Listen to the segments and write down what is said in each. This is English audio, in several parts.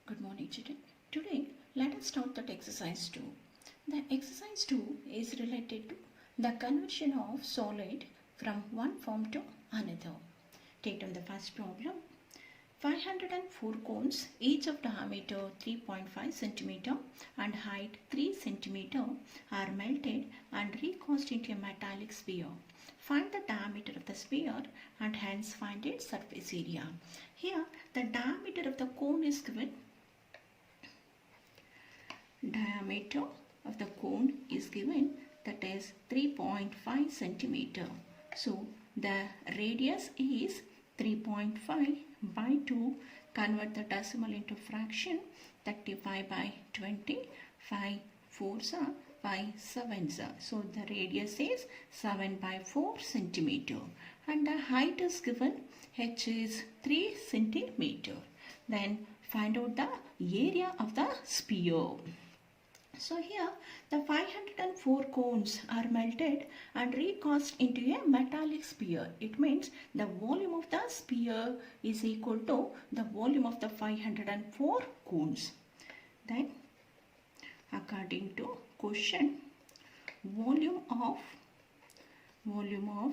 Good morning, children. Today, let us start that exercise 2. The exercise 2 is related to the conversion of solid from one form to another. Take down the first problem. 504 cones, each of diameter 3.5 cm and height 3 cm, are melted and recast into a metallic sphere. Find the diameter of the sphere and hence find its surface area. Here, the diameter of the cone is given. Diameter of the cone is given, that is 3.5 centimeter. So the radius is 3.5 by 2. Convert the decimal into fraction. 35 by 20. 5 4s are by 7s are. So the radius is 7 by 4 centimeter. And the height is given. H is 3 centimeter. Then find out the area of the sphere. So here the 504 cones are melted and recast into a metallic sphere. It means the volume of the sphere is equal to the volume of the 504 cones. Then according to question, volume of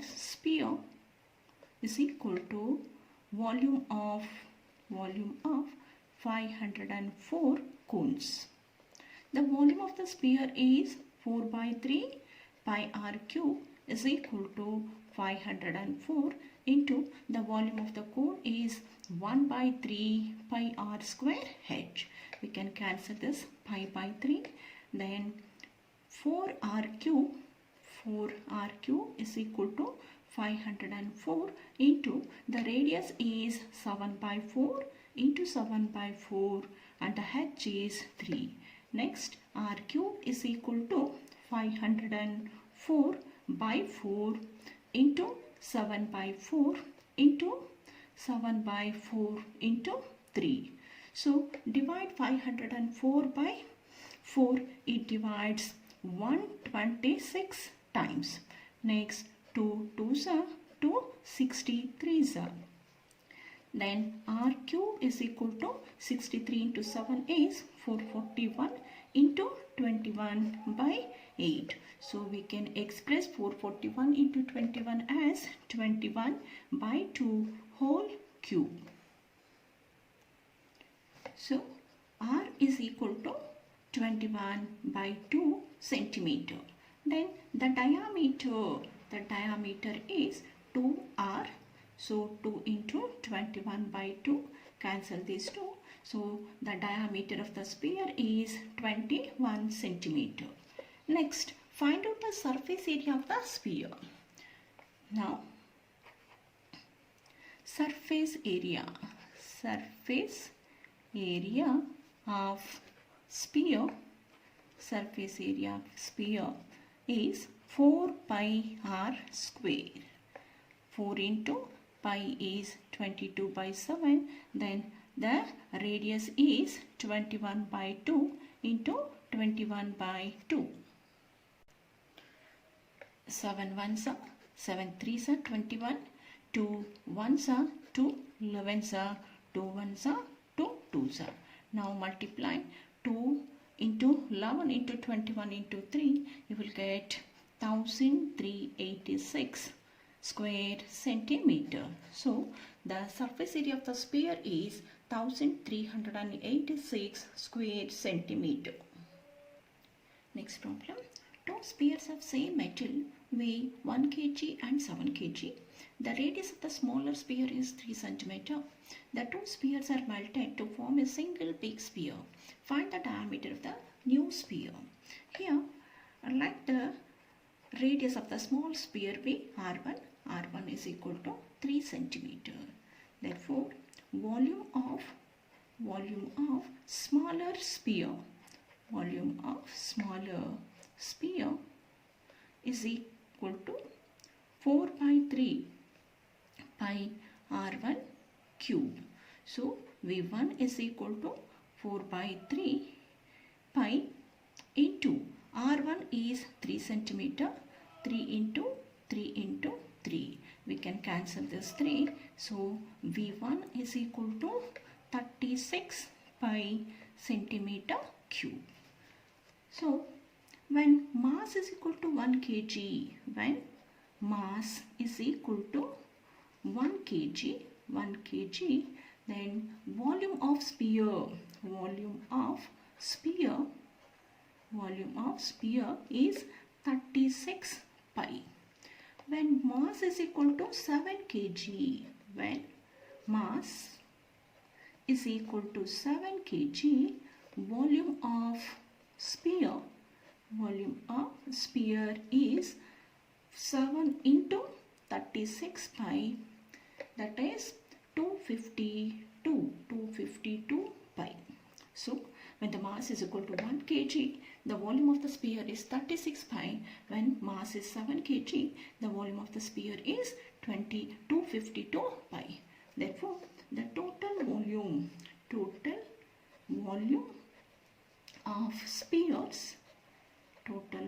sphere is equal to volume of 504 cones. The volume of the sphere is 4 by 3 pi r cube is equal to 504 into the volume of the cone is 1 by 3 pi r square h. We can cancel this pi by 3. Then 4r cube is equal to 504 into the radius is 7 by 4 into 7 by 4 and the h is 3. Next, r cube is equal to 504 by 4 into 7 by 4 into 7 by 4 into 3. So, divide 504 by 4. It divides 126 times. Next, 2 2s are 263s are. Then r cube is equal to 63 into 7 is 441 into 21 by 8. So we can express 441 into 21 as 21 by 2 whole cube. So r is equal to 21 by 2 centimeter. Then the diameter is 2r. So 2 into 21 by 2, cancel these 2. So the diameter of the sphere is 21 centimeter. Next, find out the surface area of the sphere. Now, surface area of sphere is 4 pi r square. 4 into pi is 22 by 7. Then the radius is 21 by 2 into 21 by 2. 7 1s are 7 3s are 21. 2 1s are 2. 11s are 2 1s are 2 2s are. Now multiply 2 into 11 into 21 into 3. You will get 1386 square centimeter. So the surface area of the sphere is 1386 square centimeter. Next problem. Two spheres of same metal weigh 1 kg and 7 kg. The radius of the smaller sphere is 3 cm. The two spheres are melted to form a single big sphere. Find the diameter of the new sphere. Here, let the radius of the small sphere be r1. R1 is equal to 3 centimeter. Therefore, volume of smaller sphere is equal to 4 by 3 pi r1 cube. So, V1 is equal to 4 by 3 pi into r1 is 3 centimeter. 3 into 3 into 3. We can cancel this 3. So V1 is equal to 36 by centimeter cube. So when mass is equal to 1 kg, when mass is equal to 1 kg, then volume of sphere is 36 pi. When mass is equal to 7 kg, when mass is equal to 7 kg, volume of sphere is 7 into 36 pi, that is 252 pi. So when the mass is equal to 1 kg, the volume of the sphere is 36 pi. When mass is 7 kg, the volume of the sphere is 252 pi. Therefore, the total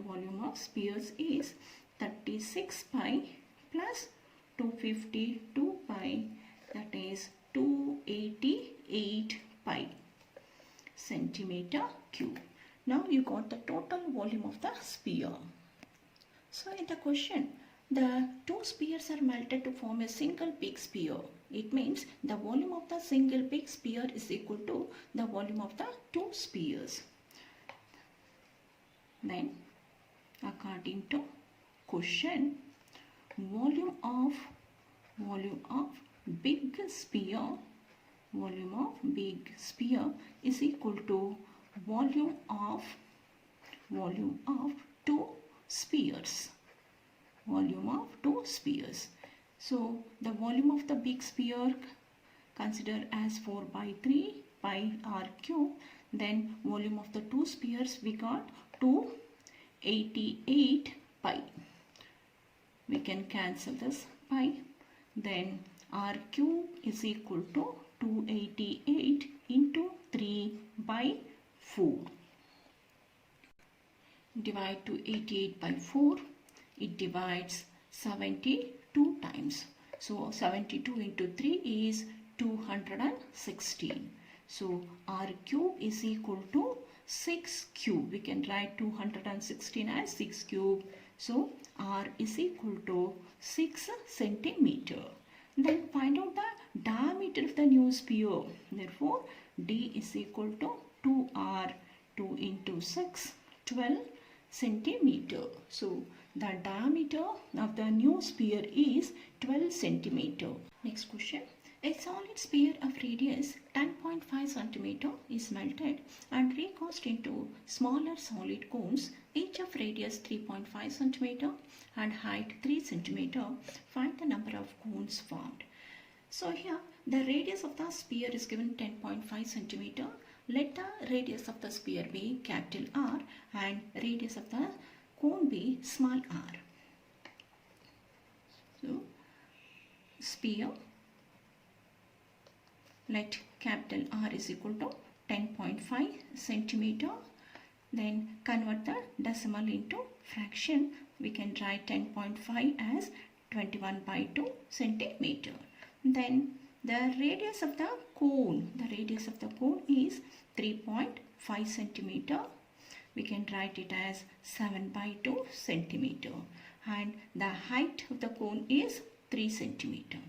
volume of spheres is 36 pi plus 252 pi, that is 288 pi centimeter cube. Now you got the total volume of the sphere. So in the question, the two spheres are melted to form a single big sphere. It means the volume of the single big sphere is equal to the volume of the two spheres. Then according to question, volume of big sphere is equal to volume of two spheres. So the volume of the big sphere consider as 4 by 3 pi r cube. Then volume of the two spheres we got 288 pi. We can cancel this pi. Then r cube is equal to 288 into 3 by 4. Divide 288 by 4. It divides 72 times. So 72 into 3 is 216. So r cube is equal to 6 cube. We can write 216 as 6 cube. So r is equal to 6 centimeter. Then find out the diameter of the new sphere. Therefore, d is equal to 2r. 2 into 6, 12 centimeter. So the diameter of the new sphere is 12 centimeter. Next question. A solid sphere of radius 10.5 centimeter is melted and recast into smaller solid cones, each of radius 3.5 centimeter and height 3 centimeter. Find the number of cones formed. So here the radius of the sphere is given 10.5 centimeter. Let the radius of the sphere be capital R and radius of the cone be small r. So sphere, let capital R is equal to 10.5 centimeter. Then convert the decimal into fraction. We can write 10.5 as 21 by 2 centimeter. Then the radius of the cone is 3.5 centimeter. We can write it as 7 by 2 centimeter. And the height of the cone is 3 centimeter.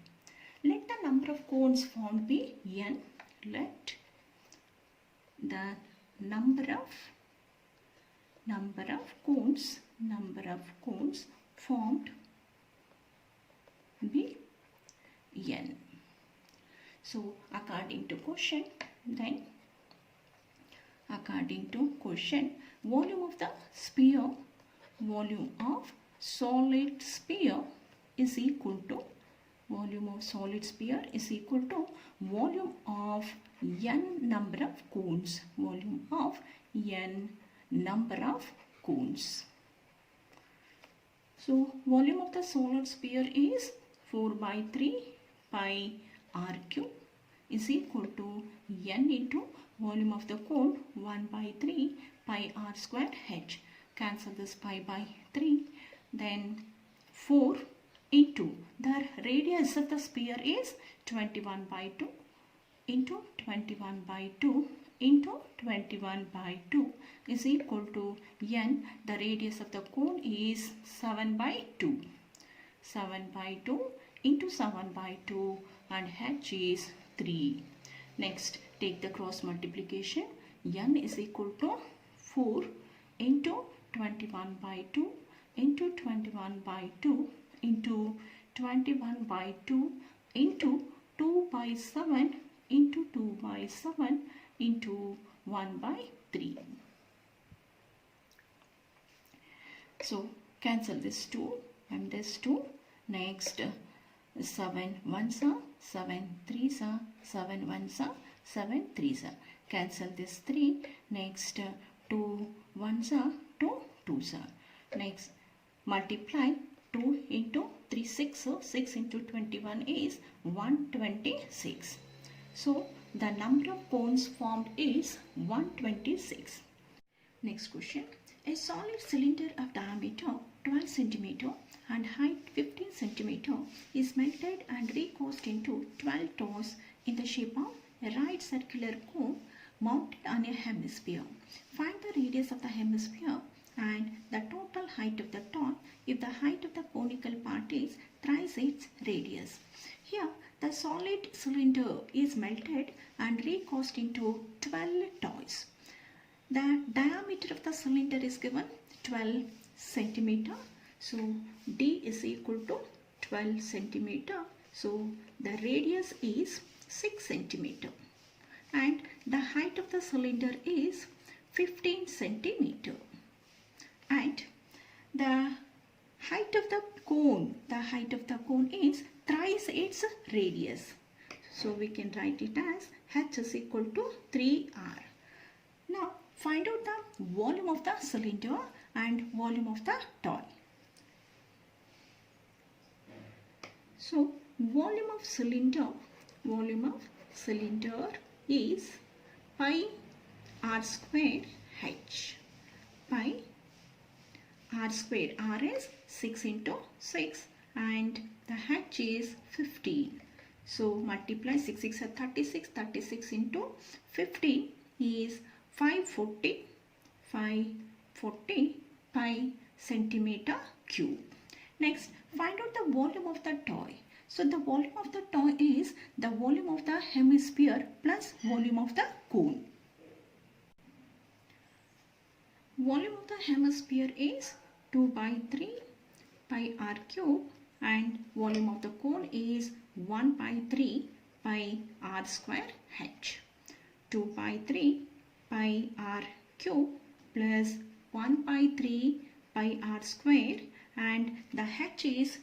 Let the number of cones formed be n. Let the number of cones formed be n. So according to question, volume of the sphere, volume of solid sphere is equal to volume of n number of cones. So volume of the solid sphere is 4 by 3 pi r cube is equal to n into volume of the cone 1 by 3 pi r square h. Cancel this pi by 3. Then 4 into the radius of the sphere is 21 by 2 into 21 by 2 into 21 by 2 is equal to n. The radius of the cone is 7 by 2. 7 by 2 into 7 by 2 and h is 3. Next, take the cross multiplication. N is equal to 4 into 21 by 2 into 21 by 2 into 21 by 2 into 2 by 7 into 2 by 7 into 1 by 3. So cancel this 2 and this 2. Next, 7 ones are 7 threes are 7 ones are 7 threes are. Cancel this 3. Next, 2 ones are 2 twos are. Next, multiply 2 into 3 6. So 6 into 21 is 126. So the number of cones formed is 126. Next question. A solid cylinder of diameter 12 cm and height 15 cm is melted and recast into 12 toys in the shape of a right circular cone mounted on a hemisphere. Find the radius of the hemisphere and the total height of the toy if the height of the conical part is thrice its radius. Here the solid cylinder is melted and recast into 12 toys. The diameter of the cylinder is given 12 centimeter. So D is equal to 12 centimeter. So the radius is 6 centimeter. And the height of the cylinder is 15 centimeter. And the height of the cone is thrice its radius. So we can write it as h is equal to 3r. Now find out the volume of the cylinder and volume of the toy. So volume of cylinder is pi r square h. Pi r square, r is 6 into 6 and the h is 15. So multiply 6 6 are 36, 36 into 15 is 540 pi centimeter cube. Next, find out the volume of the toy. So the volume of the toy is the volume of the hemisphere plus volume of the cone. Volume of the hemisphere is 2 by 3 pi r cube and volume of the cone is 1 by 3 pi r square h. 2 by 3 pi r cube plus 1 by 3 pi r square and the h is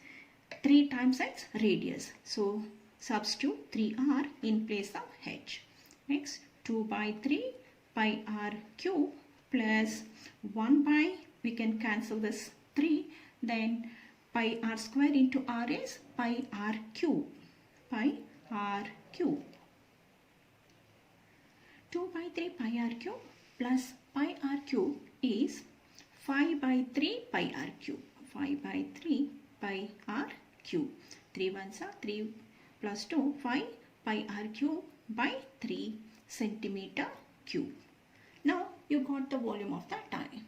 3 times its radius. So substitute 3r in place of h. Next, 2 by 3 pi r cube plus 1 by, we can cancel this 3, then pi r square into r is pi r cube. Pi r cube. 2 by 3 pi r cube plus pi r cube is 5 by 3 pi r cube. 5 by 3 pi r cube. 3 ones are 3 plus 2, 5 pi r cube by 3 centimeter cube. Now you got the volume of the toy.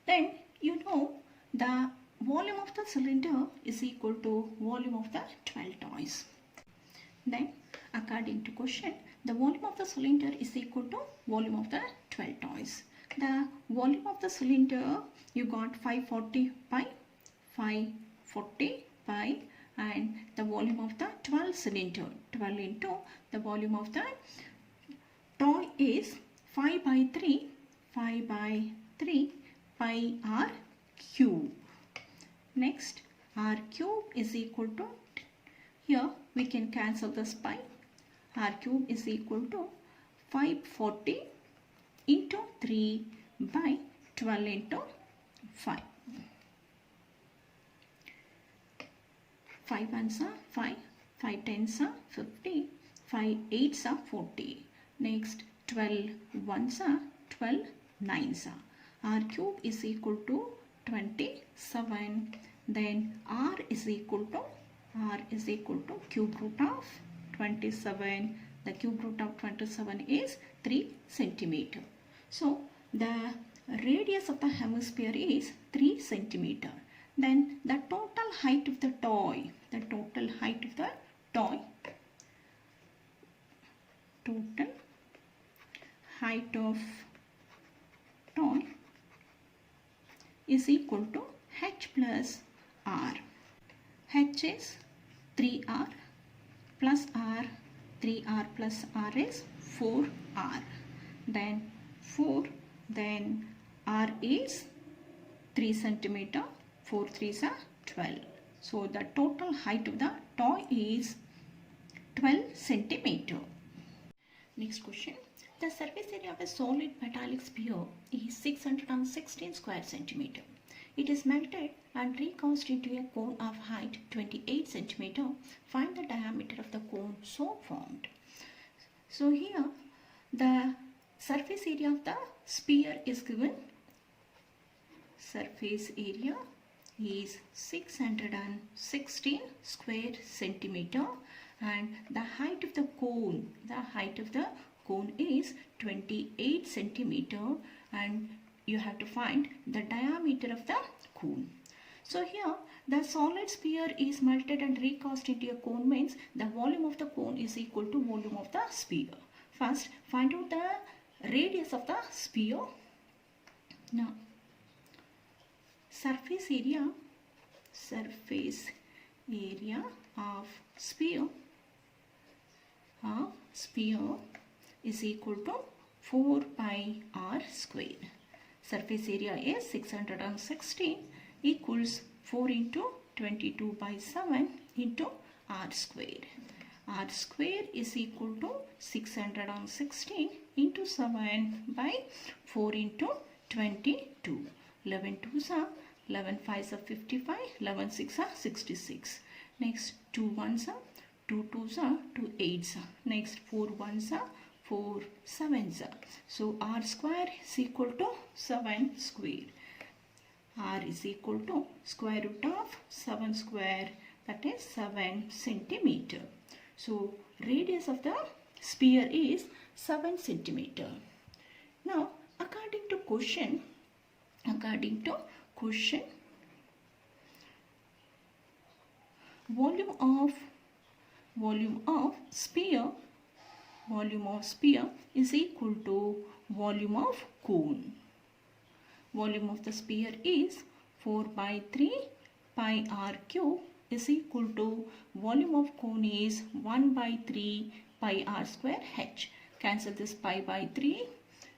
Then you know the volume of the cylinder is equal to volume of the 12 toys. Then according to question, the volume of the cylinder is equal to volume of the 12 toys. The volume of the cylinder, you got 540 pi and the volume of the 12 cylinder, 12 into the volume of the toy is 5 by 3 pi r cube. Next, r cube is equal to, here we can cancel this pi. R cube is equal to 540 into 3 by 12 into 5. 5 ones are 5, 5 tens are 50, 5 eights are 40. Next, 12 ones are 12, nines are. R cube is equal to 27. Then R is equal to cube root of 27 The cube root of 27 is 3 centimeter. So the radius of the hemisphere is 3 centimeter. Then the total height of the toy, total height of toy is equal to h plus r. H is 3r plus r, 3r plus r is 4r. Then 4, then r is 3 centimeter, 4 3s are 12. So the total height of the toy is 12 centimeter. Next question. The surface area of a solid metallic sphere is 616 square centimeter. It is melted and recast into a cone of height 28 centimeter. Find the diameter of the cone so formed. So here the surface area of the sphere is given. Surface area is 616 square centimeter and the height of the cone is 28 centimeter, and you have to find the diameter of the cone. So here the solid sphere is melted and recast into a cone means the volume of the cone is equal to volume of the sphere. First find out the radius of the sphere. Now surface area of sphere is equal to 4 pi r square. Surface area is 616 equals 4 into 22 by 7 into r square. R square is equal to 616 into 7 by 4 into 22. 11 2s are 11 5s are 55, 11 6 are 66. Next 2 1s are 2 2s are 2 8s are. Next 4 1s are 4 7s are. So r square is equal to 7 square. R is equal to square root of 7 square, that is 7 centimeter. So radius of the sphere is 7 centimeter. Now according to question, volume of sphere is equal to volume of cone. Volume of the sphere is 4 by 3 pi r cube is equal to volume of cone is 1 by 3 pi r square h. Cancel this pi by 3.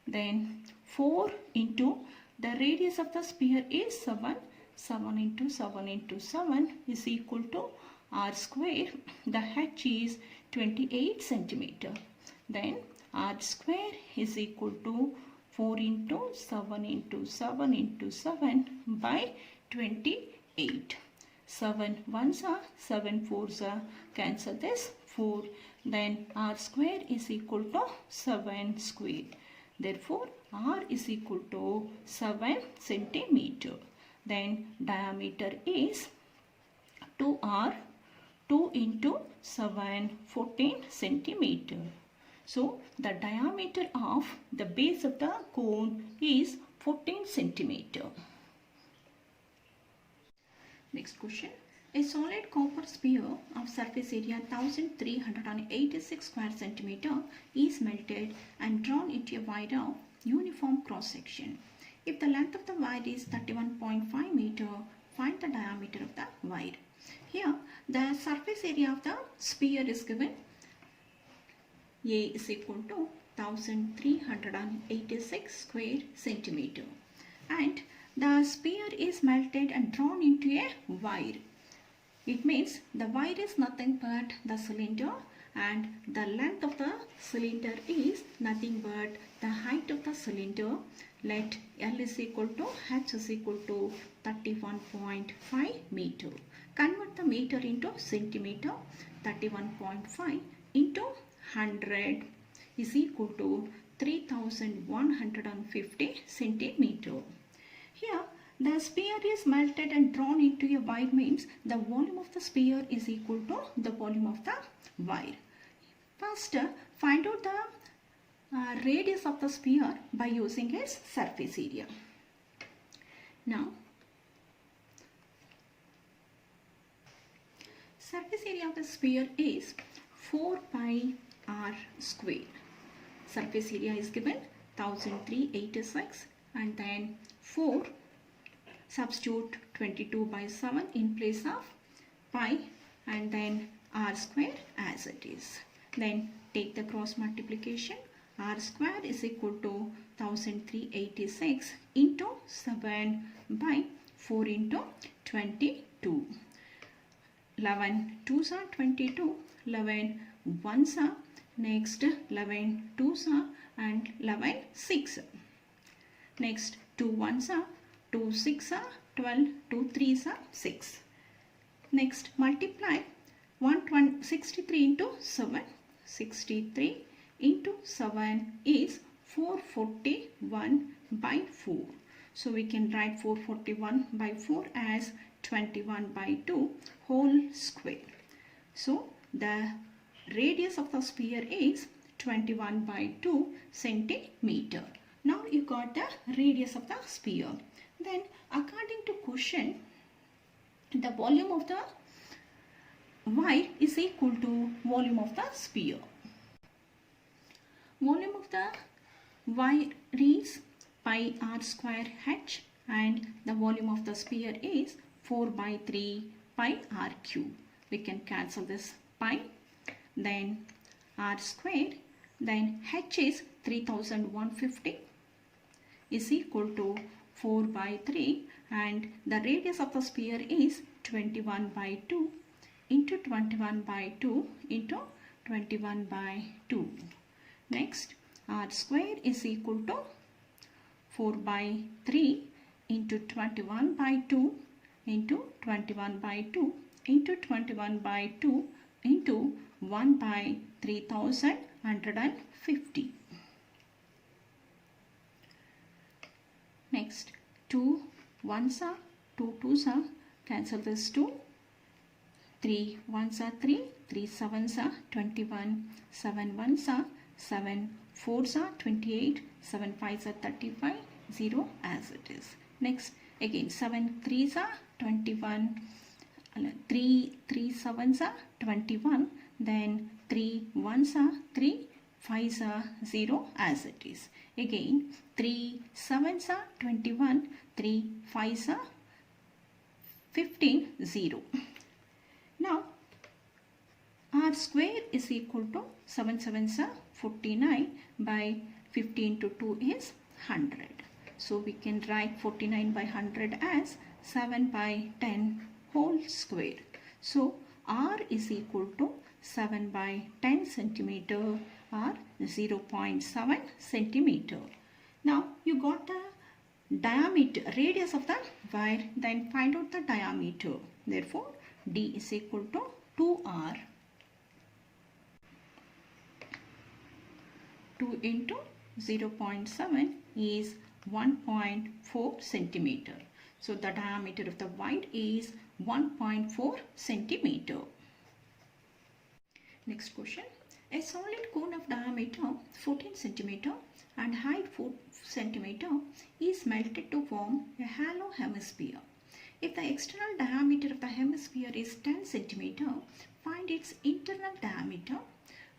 Then 4 into the radius of the sphere is 7. 7 into 7 into 7 is equal to r square. The h is 28 centimeter. Then r square is equal to 4 into 7 into 7 into 7 by 28. 7 1s are 7 4s are, cancel this 4. Then r square is equal to 7 square. Therefore r is equal to 7 centimeter. Then diameter is 2r, 2 into 7, 14 centimeter. So the diameter of the base of the cone is 14 centimeter. Next question. A solid copper sphere of surface area 1386 square centimeter is melted and drawn into a wire of uniform cross section. If the length of the wire is 31.5 meter, find the diameter of the wire. Here the surface area of the sphere is given. A is equal to 1386 square centimeter, and the sphere is melted and drawn into a wire. It means the wire is nothing but the cylinder, and the length of the cylinder is nothing but the height of the cylinder. Let L is equal to H is equal to 31.5 meter. Convert the meter into centimeter. 31.5 into 100 is equal to 3150 centimeter. Here the sphere is melted and drawn into a wire means the volume of the sphere is equal to the volume of the wire. First, find out the radius of the sphere by using its surface area. Now, surface area of the sphere is 4 pi r square. Surface area is given 1386 and then 4, substitute 22 by 7 in place of pi and then r square as it is. Then take the cross multiplication. R square is equal to 1386 into 7 by 4 into 22. 11 2s are 22, 11 1s are, next 11 2s are and 11 6. Next 2 1s are, 2 6s are 12, 2 3s are 6. Next multiply 163 into 7, 63 into 7 is 441 by 4. So we can write 441 by 4 as 21 by 2 whole square. So the radius of the sphere is 21 by 2 centimeter. Now you got the radius of the sphere. Then according to question, the volume of the wire is equal to volume of the sphere. Volume of the wire is pi r square h and the volume of the sphere is 4 by 3 pi r cube. We can cancel this pi, then r square, then h is 3150 is equal to 4 by 3 and the radius of the sphere is 21 by 2 into 21 by 2 into 21 by 2. Next, r square is equal to 4 by 3 into 21 by 2 into 21 by 2 into 21 by 2 into 1 by 3150. Next, 2 1s are, 2 2s are, cancel this 2. 3 1s are 3, 3 7s are 21, 7 1s are 7, 4s are 28, 7 5s are 35, 0 as it is. Next, again 7 3s are 21, 3 7s are 21, then 3 1s are 3, 5s are 0 as it is. Again 3 7s are 21, 3 5s are 15, 0. Now r square is equal to 7 7s are 49 by 15 to 2 is 100. So we can write 49 by 100 as 7 by 10 whole square. So r is equal to 7 by 10 centimeter or 0.7 centimeter. Now you got the diameter, radius of the wire, then find out the diameter. Therefore d is equal to 2r. 2 into 0.7 is 1.4 centimeter. So the diameter of the wire is 1.4 centimeter. Next question. A solid cone of diameter 14 centimeter and height 4 centimeter is melted to form a hollow hemisphere. If the external diameter of the hemisphere is 10 centimeter, find its internal diameter.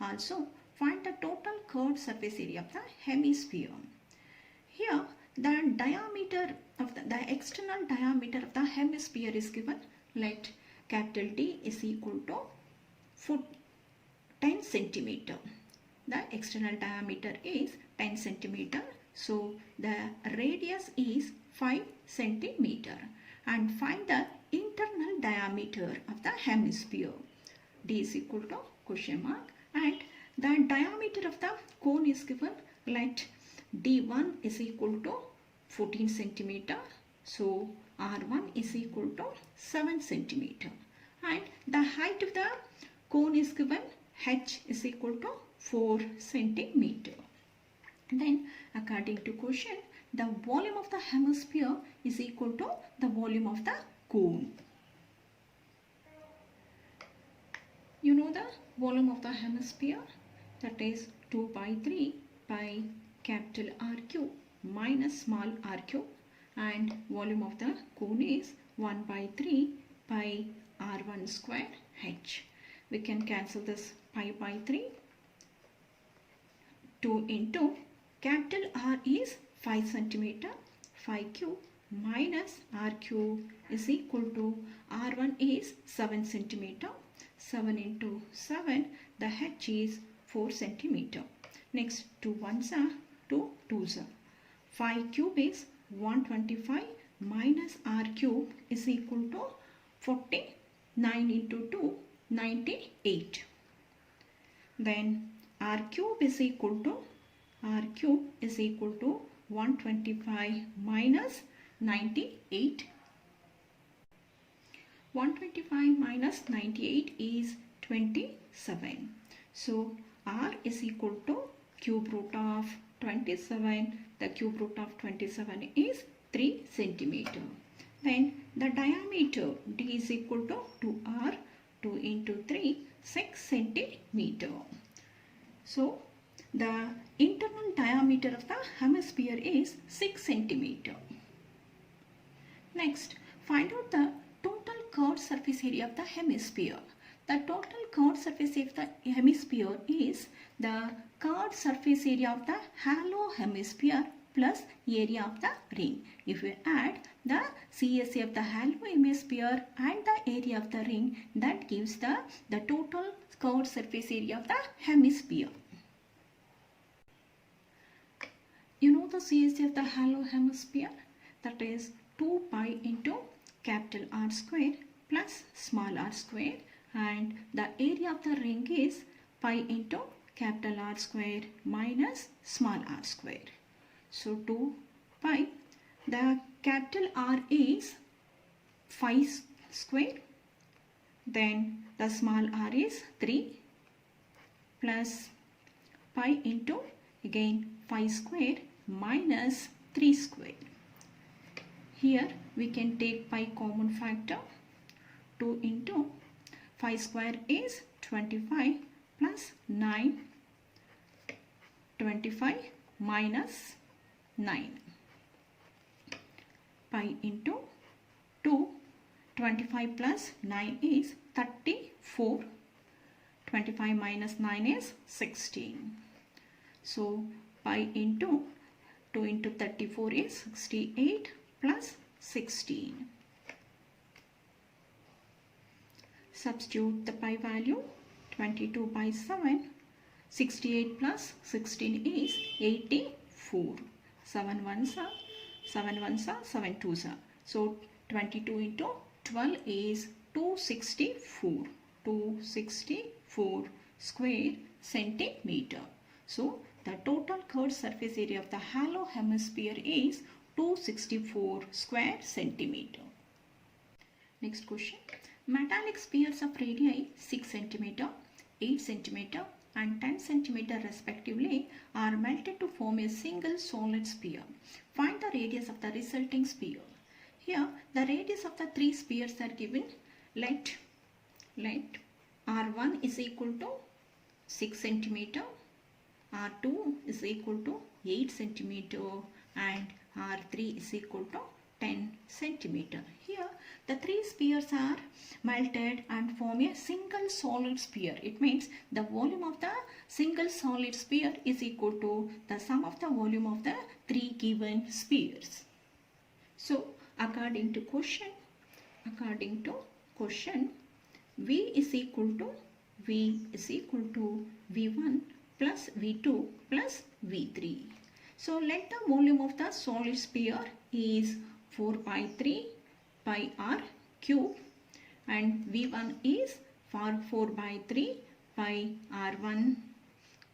Also, find the total curved surface area of the hemisphere. Here, the diameter of the external diameter of the hemisphere is given. Let capital D is equal to 10 centimeter. The external diameter is 10 centimeter. So, the radius is 5 centimeter. And find the internal diameter of the hemisphere. D is equal to question mark. And the diameter of the cone is given. Let D1 is equal to 14 centimeter. So R1 is equal to 7 centimeter. And the height of the cone is given. H is equal to 4 centimeter. Then according to question, the volume of the hemisphere is equal to the volume of the cone. You know the volume of the hemisphere? that is 2 by 3 by capital R cube minus small r cube, and volume of the cone is 1 by 3 by r1 square h. We can cancel this pi by 3. 2 into capital R is 5 centimeter, 5 cube minus r cube is equal to r1 is 7 centimeter. 7 into 7, the h is 4 centimeter. Next, 2 ones are 2 twos are. 5 cube is 125 minus r cube is equal to 40. 9 into 2, 98. Then r cube is equal to 125 minus 98. 125 minus 98 is 27. So r is equal to cube root of 27. The cube root of 27 is 3 centimeter. Then the diameter d is equal to 2r. 2 into 3, 6 centimeter. So the internal diameter of the hemisphere is 6 centimeter. Next, find out the total curved surface area of the hemisphere. The total curved surface area of the hemisphere is the curved surface area of the hollow hemisphere plus area of the ring. If we add the CSA of the hollow hemisphere and the area of the ring, that gives the total curved surface area of the hemisphere. You know the CSA of the hollow hemisphere, that is 2 pi into capital R square plus small r square, and the area of the ring is pi into capital R square minus small r square. So 2 pi, the capital R is 5 square, then the small r is 3 plus pi into again 5 square minus 3 square. Here we can take pi common factor. 2 into 5 square is 25 plus 9, 25 minus 9. Pi into 2, 25 plus 9 is 34. 25 minus 9 is 16. So pi into 2 into 34 is 68 plus 16. Substitute the pi value. 22 by 7. 68 plus 16 is 84. 7 ones are 7 ones are 7 twos are. So 22 into 12 is 264. 264 square centimeter. So the total curved surface area of the hollow hemisphere is 264 square centimeter. Next question. Metallic spheres of radii 6 centimeter, 8 centimeter and 10 centimeter respectively are melted to form a single solid sphere. Find the radius of the resulting sphere. Here the radius of the three spheres are given. Let R1 is equal to 6 centimeter, R2 is equal to 8 centimeter and R3 is equal to 10 centimeter. Here the three spheres are melted and form a single solid sphere. It means the volume of the single solid sphere is equal to the sum of the volume of the three given spheres. So according to question, V is equal to V1 plus V2 plus V3. So let the volume of the solid sphere is 4 by 3 pi r cube and V1 is for 4 by 3 pi r1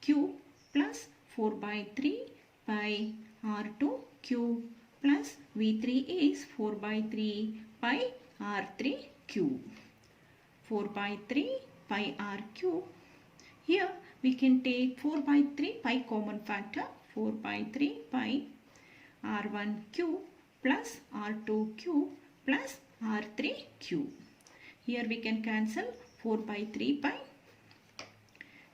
cube plus 4 by 3 pi r2 cube plus V3 is 4 by 3 pi r3 cube. 4 by 3 pi r cube. Here we can take 4 by 3 pi common factor. 4 by 3 pi r1 cube plus r2 cube plus r3 cube. Here we can cancel 4 by 3 pi.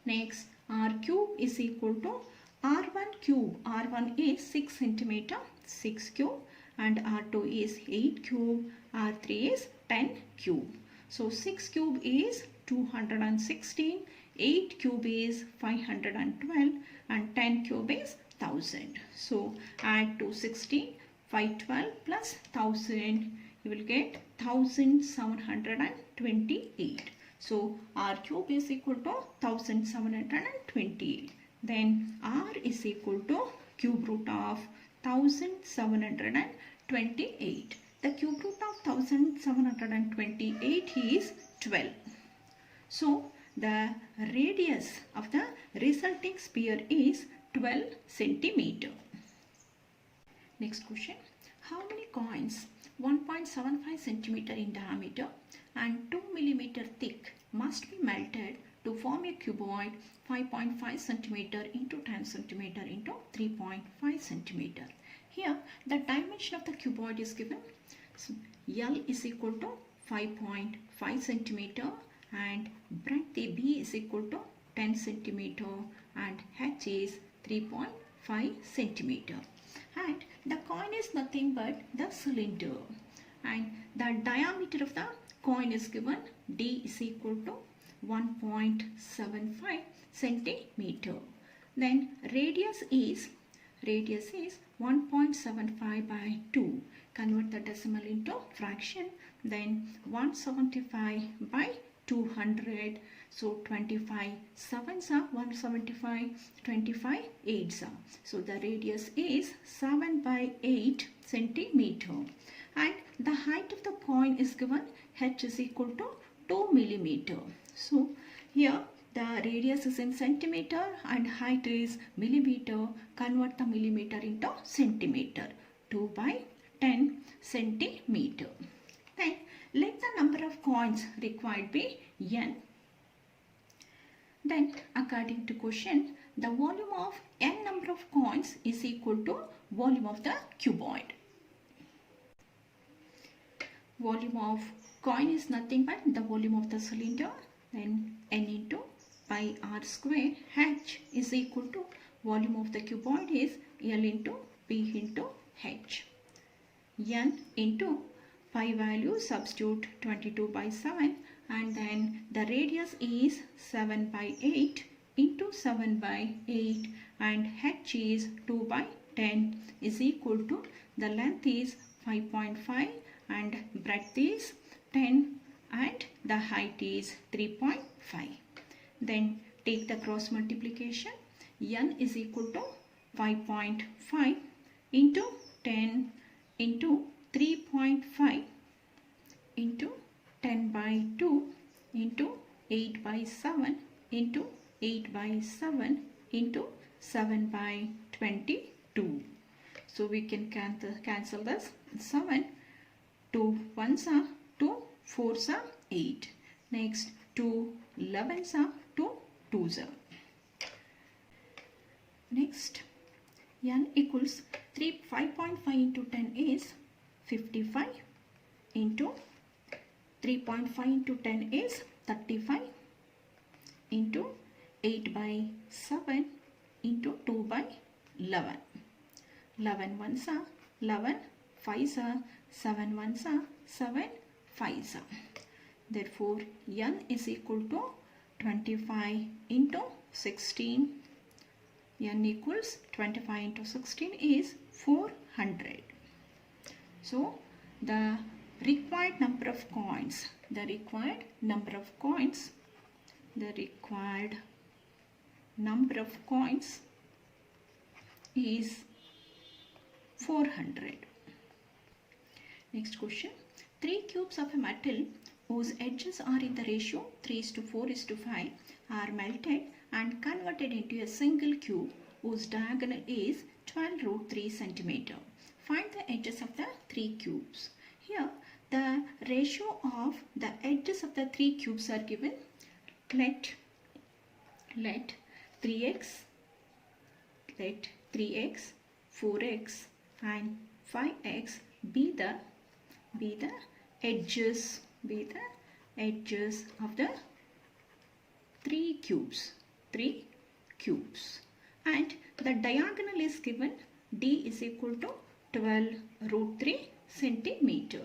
Next R cube is equal to R1 cube. R1 is 6 centimeter, 6 cube, and R2 is 8 cube, R3 is 10 cube. So 6 cube is 216, 8 cube is 512, and 10 cube is 1000. So add 216, 512 plus 1000, you will get 1728. So R cube is equal to 1728. Then R is equal to cube root of 1728. The cube root of 1728 is 12. So the radius of the resulting sphere is 12 centimeter. Next question. How many coins 1.75 centimeter in diameter and 2 millimeter thick must be melted to form a cuboid 5.5 centimeter into 10 centimeter into 3.5 centimeter? Here the dimension of the cuboid is given. So, L is equal to 5.5 centimeter and breadth AB is equal to 10 centimeter and H is 3.5 centimeter. And the coin is nothing but the cylinder, and the diameter of the coin is given. D is equal to 1.75 centimeter. Then radius is 1.75 by 2. Convert the decimal into fraction. Then 175 by 200. So 25 sevens are 175, 25 eights are. So the radius is 7 by 8 centimeter. And the height of the coin is given. H is equal to 2 millimeter. So here the radius is in centimeter and height is millimeter. Convert the millimeter into centimeter. 2 by 10 centimeter. Then let the number of coins required be n. Then according to question, the volume of n number of coins is equal to volume of the cuboid. Volume of coin is nothing but the volume of the cylinder. Then n into pi r square. H is equal to volume of the cuboid is L into P into H. N into pi value substitute 22 by 7, and then the radius is 7 by 8 into 7 by 8, and H is 2 by 10 is equal to the length is 5.5 and breadth is 10 and the height is 3.5. Then take the cross multiplication. N is equal to 5.5 into 10 into 3.5 into 10 by 2 into 8 by 7 into 8 by 7 into 7 by 22. So we can cancel this. 7, 2 1s are 2, 4s are 8. Next 2 11s are 2 2s are. Next n equals 5.5 into 10 is 55 into 3.5 into 10 is 35 into 8 by 7 into 2 by 11. 11 ones are 11, 5s are 7 ones are 7, 5s are. Therefore n is equal to 25 into 16. N equals 25 into 16 is 400. So the required number of coins, is 400. Next question. 3 cubes of a metal whose edges are in the ratio 3:4:5 are melted and converted into a single cube whose diagonal is 12√3 centimeter. Find the edges of the 3 cubes. Here the ratio of the edges of the 3 cubes are given. Let 3x, 4x and 5x be the edges of the 3 cubes. cubes. And the diagonal is given D is equal to 12 root 3 centimeter.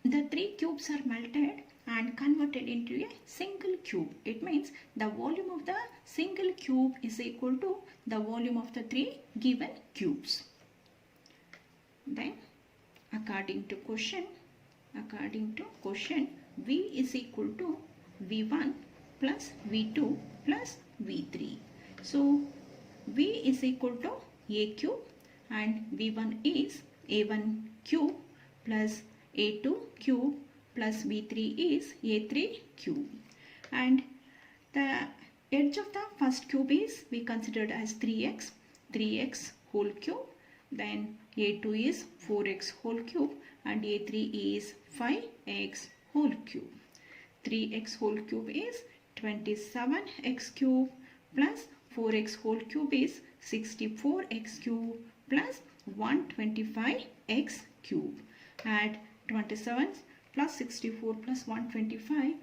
The 3 cubes are melted and converted into a single cube. It means the volume of the single cube is equal to the volume of the 3 given cubes. Then according to question, V is equal to V1 plus V2 plus V3. So V is equal to A cube and V1 is A1 cube plus A2 cube plus V3 is A3 cube. And the edge of the first cube is we considered as 3x whole cube. Then A2 is 4x whole cube and A3 is 5x whole cube. 3x whole cube is 27x cube plus 4x whole cube is 64x cube plus 125x cube. Add 27 plus 64 plus 125,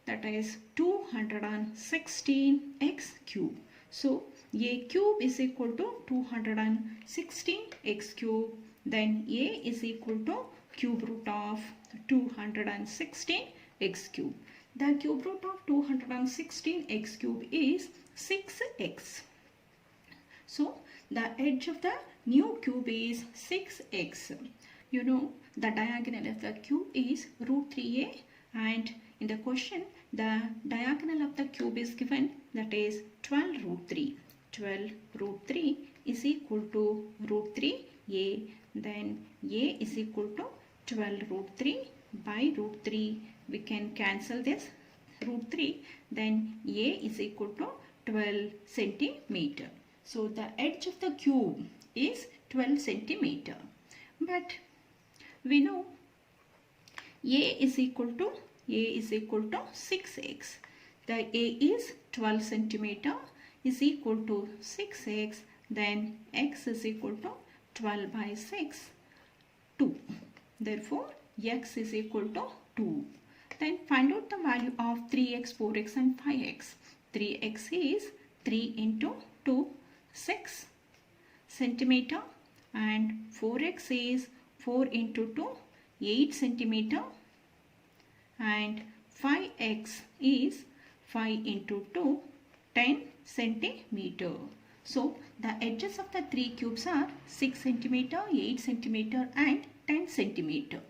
that is 216x cube. So A cube is equal to 216x cube. Then A is equal to cube root of 216x cube. The cube root of 216x cube is 6x. So the edge of the new cube is 6x. You know the diagonal of the cube is root 3a, and in the question the diagonal of the cube is given, that is 12 root 3. 12 root 3 is equal to root 3a. Then a is equal to 12 root 3 by root 3. We can cancel this root 3. Then a is equal to 12 centimeter. So the edge of the cube is 12 centimeter. But we know A is equal to 6x. The A is 12 centimeter is equal to 6x. Then x is equal to 12 by 6, 2. Therefore x is equal to 2. Then find out the value of 3x, 4x and 5x. 3x is 3 into 2, 6 centimeter, and 4x is 4 into 2, 8 centimeter, and 5x is 5 into 2, 10 centimeter. So the edges of the 3 cubes are 6 centimeter, 8 centimeter and 10 centimeter.